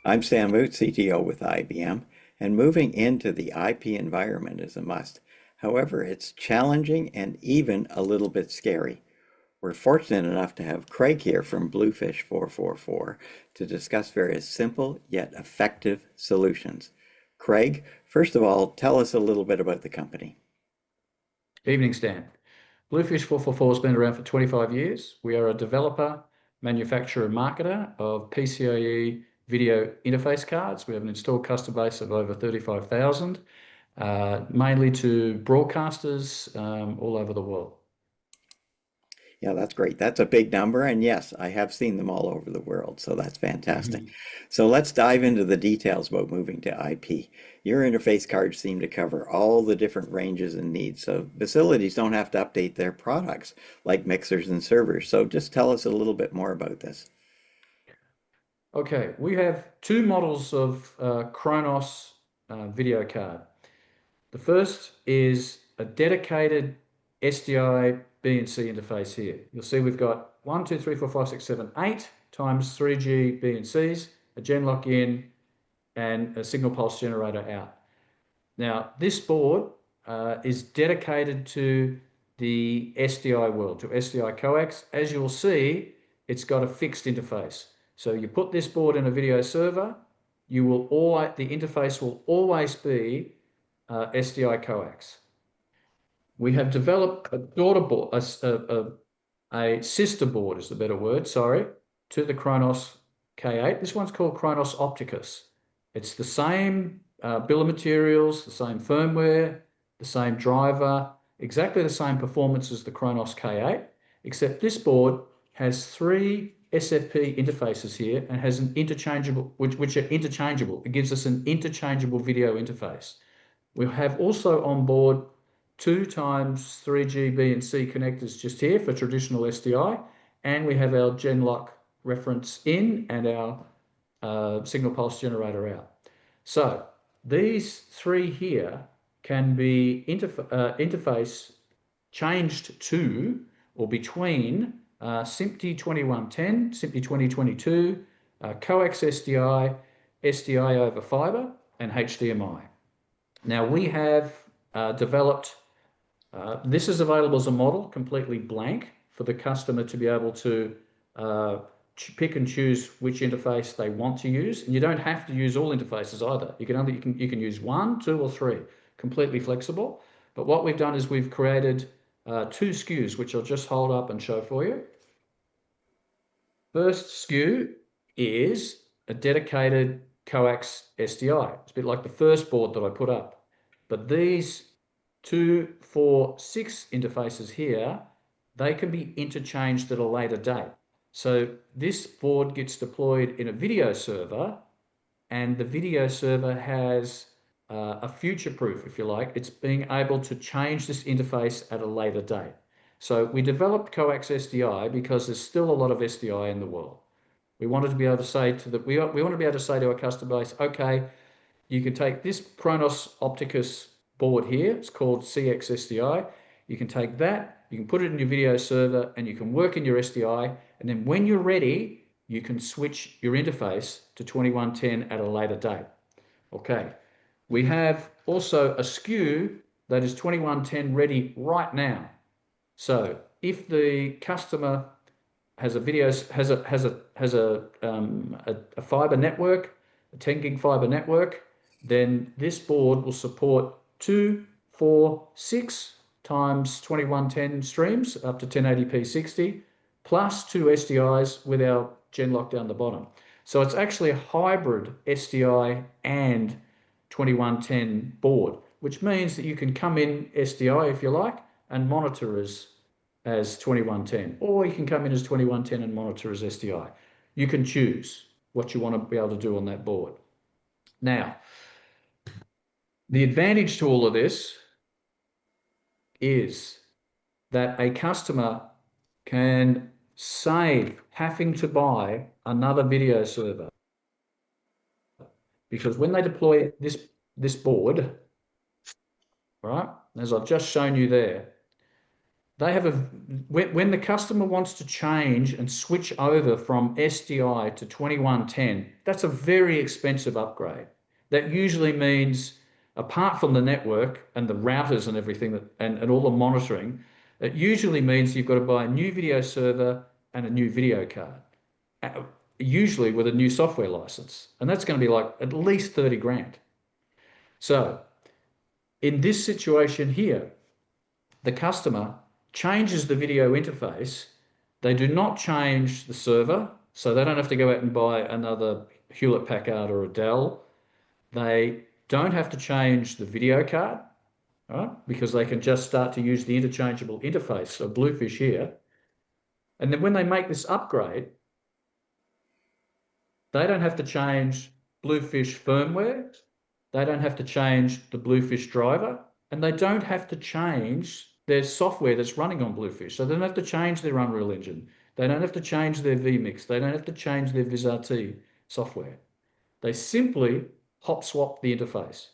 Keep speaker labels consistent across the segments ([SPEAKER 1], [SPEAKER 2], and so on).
[SPEAKER 1] I'm Stan Moot, CTO with IBM, and moving into the IP environment is a must. However, it's challenging and even a little bit scary. We're fortunate enough to have Craig here from Bluefish 444 to discuss various simple yet effective solutions. Craig, first of all, tell us a little bit about the company.
[SPEAKER 2] Evening, Stan. Bluefish 444 has been around for 25 years. We are a developer, manufacturer, and marketer of PCIe video interface cards. We have an installed customer base of over 35,000, mainly to broadcasters all over the world.
[SPEAKER 1] Yeah, that's great. That's a big number. And yes, I have seen them all over the world. So that's fantastic.
[SPEAKER 2] Mhm.
[SPEAKER 1] So let's dive into the details about moving to IP. Your interface cards seem to cover all the different ranges and needs. So facilities don't have to update their products like mixers and servers. So just tell us a little bit more about this.
[SPEAKER 2] Okay, we have two models of Kronos video card. The first is a dedicated SDI BNC interface here. You'll see we've got 1, 2, 3, 4, 5, 6, 7, 8 times 3G BNCs, a Genlock in, and a signal pulse generator out. Now, this board is dedicated to the SDI world, to SDI coax. As you'll see, it's got a fixed interface. So you put this board in a video server, the interface will always be SDI coax. We have developed a daughter board, a sister board is the better word, sorry, to the Kronos K8. This one's called Kronos Opticus. It's the same bill of materials, the same firmware, the same driver, exactly the same performance as the Kronos K8, except this board has three SFP interfaces here and has an interchangeable, which are interchangeable. It gives us an interchangeable video interface. We have also on board 2 times 3G BNC connectors just here for traditional SDI, and we have our Genlock reference in and our signal pulse generator out. So these three here can be interface changed to or between SMPTE 2110, SMPTE 2022, coax SDI, SDI over fiber, and HDMI. Now we have developed, this is available as a model, completely blank, for the customer to be able to pick and choose which interface they want to use. And you don't have to use all interfaces either. You can use 1, 2, or 3, completely flexible. But what we've done is we've created 2 SKUs, which I'll just hold up and show for you. First SKU is a dedicated coax SDI. It's a bit like the first board that I put up. But these 2, 4, 6 interfaces here, they can be interchanged at a later date. So this board gets deployed in a video server, and the video server has a future proof, if you like. It's being able to change this interface at a later date. So we developed coax SDI because there's still a lot of SDI in the world. We wanted to be able to say we want to be able to say to our customer base, okay, you can take this Kronos Opticus board here. It's called CX SDI. You can take that, you can put it in your video server, and you can work in your SDI. And then when you're ready, you can switch your interface to 2110 at a later date. Okay. We have also a SKU that is 2110 ready right now. So if the customer has a fiber network, a 10 gig fiber network, then this board will support 2, 4, 6 times 2110 streams up to 1080p 60, plus 2 SDIs with our Genlock down the bottom. So it's actually a hybrid SDI and 2110 board, which means that you can come in SDI if you like and monitor as 2110, or you can come in as 2110 and monitor as SDI. You can choose what you want to be able to do on that board. Now, the advantage to all of this is that a customer can save having to buy another video server, because when they deploy this board, right, as I've just shown you there, they have a when the customer wants to change and switch over from SDI to 2110, that's a very expensive upgrade. That usually means, apart from the network and the routers and everything and all the monitoring, it usually means you've got to buy a new video server and a new video card, usually with a new software license. And that's going to be like at least 30 grand. So in this situation here, the customer changes the video interface. They do not change the server, so they don't have to go out and buy another Hewlett Packard or a Dell. They don't have to change the video card, right? Because they can just start to use the interchangeable interface of Bluefish here. And then when they make this upgrade, they don't have to change Bluefish firmware. They don't have to change the Bluefish driver, and they don't have to change their software that's running on Bluefish. So they don't have to change their Unreal Engine. They don't have to change their vMix. They don't have to change their VizRT software. They simply hop swap the interface.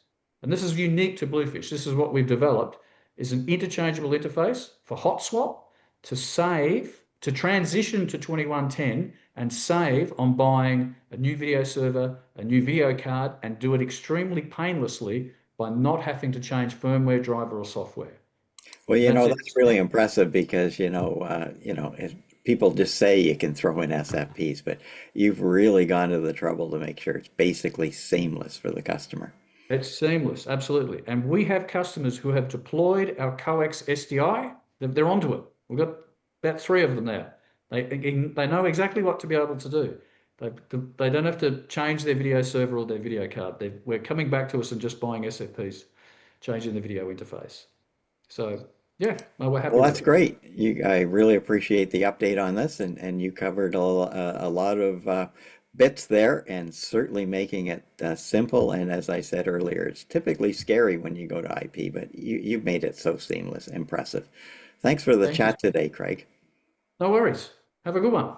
[SPEAKER 2] And this is unique to Bluefish. This is what we've developed, is an interchangeable interface for hot swap to save, to transition to 2110 and save on buying a new video server, a new video card, and do it extremely painlessly by not having to change firmware, driver, or software.
[SPEAKER 1] Well,
[SPEAKER 2] That's it.
[SPEAKER 1] that's really impressive because, people just say you can throw in SFPs, but you've really gone to the trouble to make sure it's basically seamless for the customer.
[SPEAKER 2] It's seamless, absolutely. And we have customers who have deployed our Coax SDI. They're onto it. We've got about 3 of them now. They know exactly what to be able to do. They don't have to change their video server or their video card. We're coming back to us and just buying SFPs, changing the video interface. So yeah, no, we're happy
[SPEAKER 1] Well,
[SPEAKER 2] with
[SPEAKER 1] that's
[SPEAKER 2] it.
[SPEAKER 1] great. I really appreciate the update on this, and you covered a lot of bits there, and certainly making it simple. And as I said earlier, it's typically scary when you go to IP, but you've made it so seamless. Impressive. Thanks for the
[SPEAKER 2] Thank you.
[SPEAKER 1] chat today, Craig.
[SPEAKER 2] No worries. Have a good one.